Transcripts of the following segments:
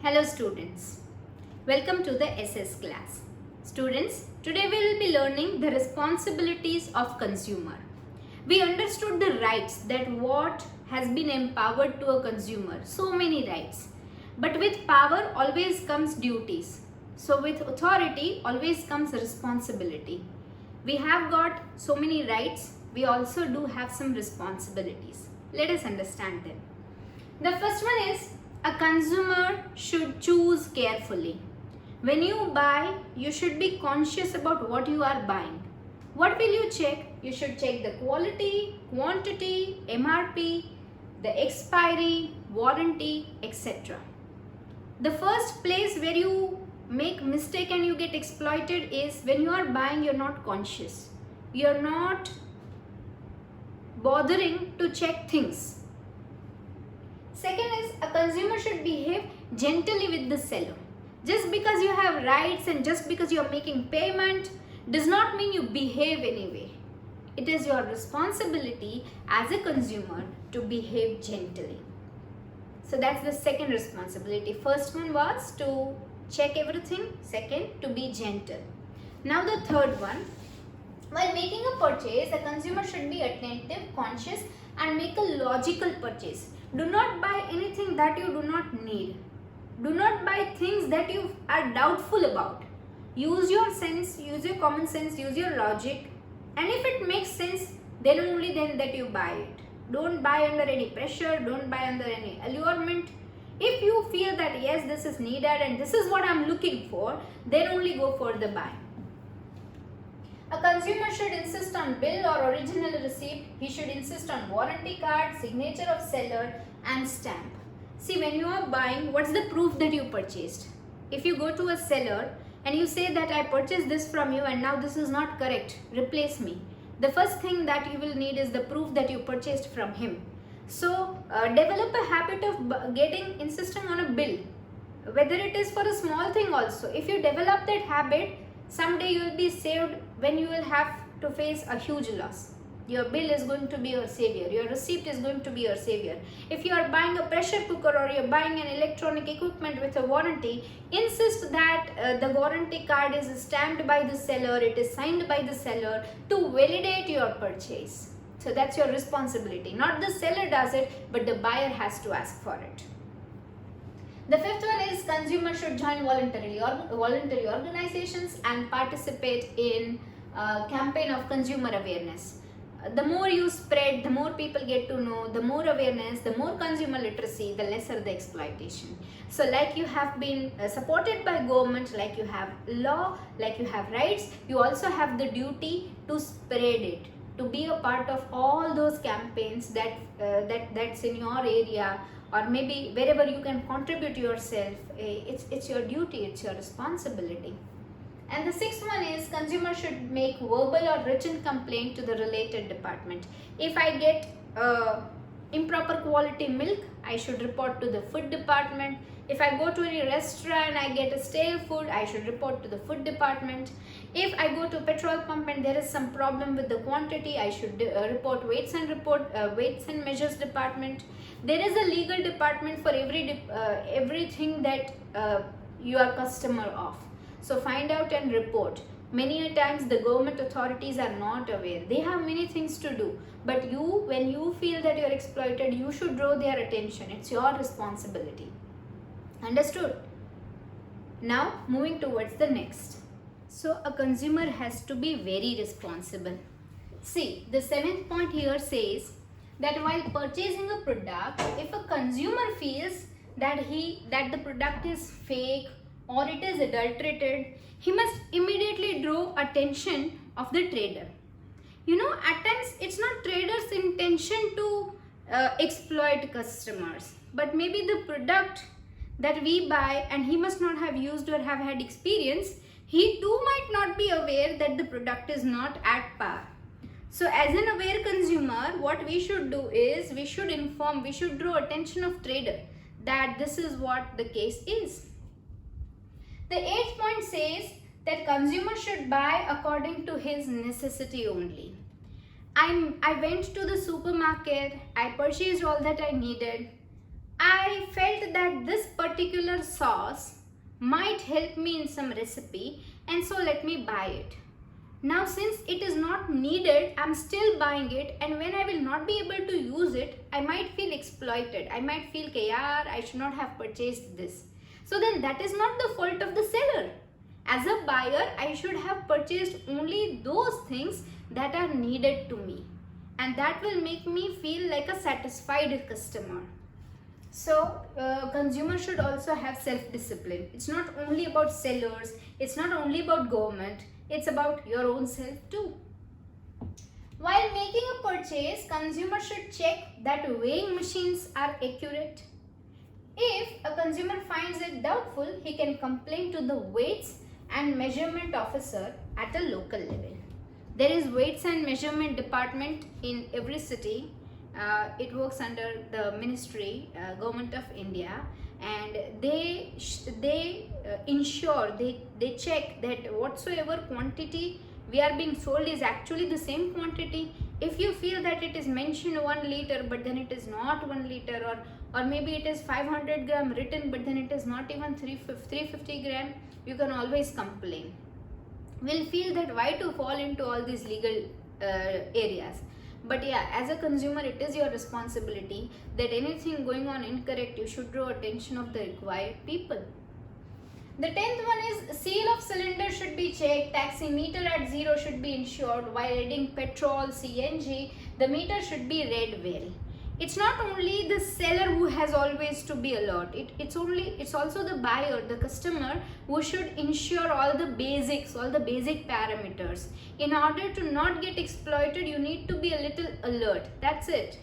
Hello students, welcome to the SS class. Students, today we will be learning the responsibilities of consumer. We understood the rights, that what has been empowered to a consumer, so many rights. But with power always comes duties. So with authority always comes responsibility. We have got so many rights, we also do have some responsibilities. Let us understand them. The first one is a consumer should choose carefully. When you buy, you should be conscious about what you are buying. What will you check? You should check the quality, quantity, MRP, the expiry, warranty, etc. The first place where you make mistake and you get exploited is when you are buying, you're not conscious. You're not bothering to check things. Second is a consumer should behave gently with the seller. Just because you have rights and just because you are making payment does not mean you behave anyway. It is your responsibility as a consumer to behave gently. So that's the second responsibility. First one was to check everything. Second, to be gentle. Now the third one. While making a purchase, a consumer should be attentive, conscious and make a logical purchase. Do not buy anything that you do not need. Do not buy things that you are doubtful about. Use your sense, use your common sense, use your logic, and if it makes sense, then only then that you buy it. Don't buy under any pressure, don't buy under any allurement. If you feel that yes, this is needed and this is what I am looking for, then only go for the buy. A consumer should insist on bill or original receipt. He should insist on warranty card, signature of seller and stamp. See, when you are buying, what's the proof that you purchased? If you go to a seller and you say that I purchased this from you and now this is not correct, replace me. The first thing that you will need is the proof that you purchased from him. So, develop a habit of insisting on a bill. Whether it is for a small thing also. If you develop that habit, someday you will be saved when you will have to face a huge loss. Your bill is going to be your savior. Your receipt is going to be your savior. If you are buying a pressure cooker or you are buying an electronic equipment with a warranty, insist that the warranty card is stamped by the seller, it is signed by the seller to validate your purchase. So that's your responsibility. Not the seller does it, but the buyer has to ask for it. The fifth one is consumer should join voluntary organizations and participate in campaign of consumer awareness. The more you spread, the more people get to know, the more awareness, the more consumer literacy, the lesser the exploitation. So like you have been supported by government, like you have law, like you have rights, you also have the duty to spread it, to be a part of all those campaigns that's in your area, or maybe wherever you can contribute yourself. It's your duty, it's your responsibility. And the sixth one is consumer should make verbal or written complaint to the related department. If I get improper quality milk, I should report to the food department. If I go to any restaurant and I get a stale food, I should report to the food department. If I go to a petrol pump and there is some problem with the quantity, I should report weights and measures department. There is a legal department for everything that you are customer of. So find out and report. Many a times the government authorities are not aware. They have many things to do. But you, when you feel that you are exploited, you should draw their attention. It's your responsibility. Understood? Now moving towards the next. So a consumer has to be very responsible. See, the seventh point here says that while purchasing a product, if a consumer feels that the product is fake or it is adulterated, he must immediately draw attention of the trader. You know, at times it's not trader's intention to exploit customers, but maybe the product that we buy and he must not have used or have had experience, he too might not be aware that the product is not at par. So as an aware consumer, what we should do is we should inform, we should draw attention of trader that this is what the case is. The eighth point says that consumer should buy according to his necessity only. I went to the supermarket, I purchased all that I needed. I felt that this particular sauce might help me in some recipe, and so let me buy it. Now since it is not needed, I'm still buying it, and when I will not be able to use it, I might feel exploited. I might feel कि यार I should not have purchased this. So then that is not the fault of the seller. As a buyer, I should have purchased only those things that are needed to me, and that will make me feel like a satisfied customer. So consumers should also have self-discipline. It's not only about sellers, it's not only about government, it's about your own self too. While making a purchase, consumers should check that weighing machines are accurate. If a consumer finds it doubtful, he can complain to the weights and measurement officer at a local level. There is weights and measurement department in every city. It works under the ministry, government of India, and they ensure, they check that whatsoever quantity we are being sold is actually the same quantity. If you feel that it is mentioned 1 liter but then it is not 1 liter, or maybe it is 500 gram written but then it is not even 350 gram, you can always complain. We'll feel that why to fall into all these legal areas. But yeah, as a consumer, it is your responsibility that anything going on incorrect, you should draw attention of the required people. The 10th one is seal of cylinder should be checked, taximeter at 0 should be ensured. While reading petrol, CNG, the meter should be read well. It's not only the seller who has always to be alert. It's also the buyer, the customer, who should ensure all the basics, all the basic parameters. In order to not get exploited, you need to be a little alert. That's it.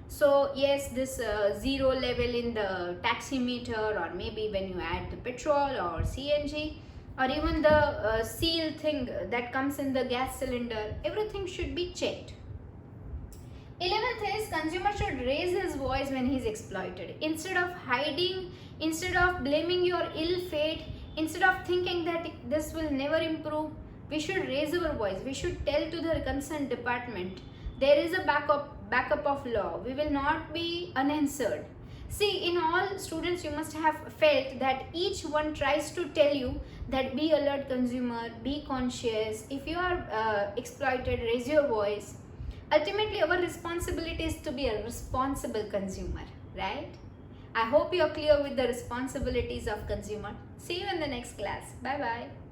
So yes, this 0 level in the taximeter, or maybe when you add the petrol or CNG, or even the seal thing that comes in the gas cylinder, everything should be checked. 11th is consumer should raise his voice when he is exploited. Instead of hiding, instead of blaming your ill fate, instead of thinking that this will never improve, we should raise our voice. We should tell to the concerned department. There is a backup of law. We will not be unanswered. See, in all students, you must have felt that each one tries to tell you that be alert consumer, be conscious. If you are exploited, raise your voice. Ultimately, our responsibility is to be a responsible consumer, right? I hope you are clear with the responsibilities of consumer. See you in the next class. Bye bye.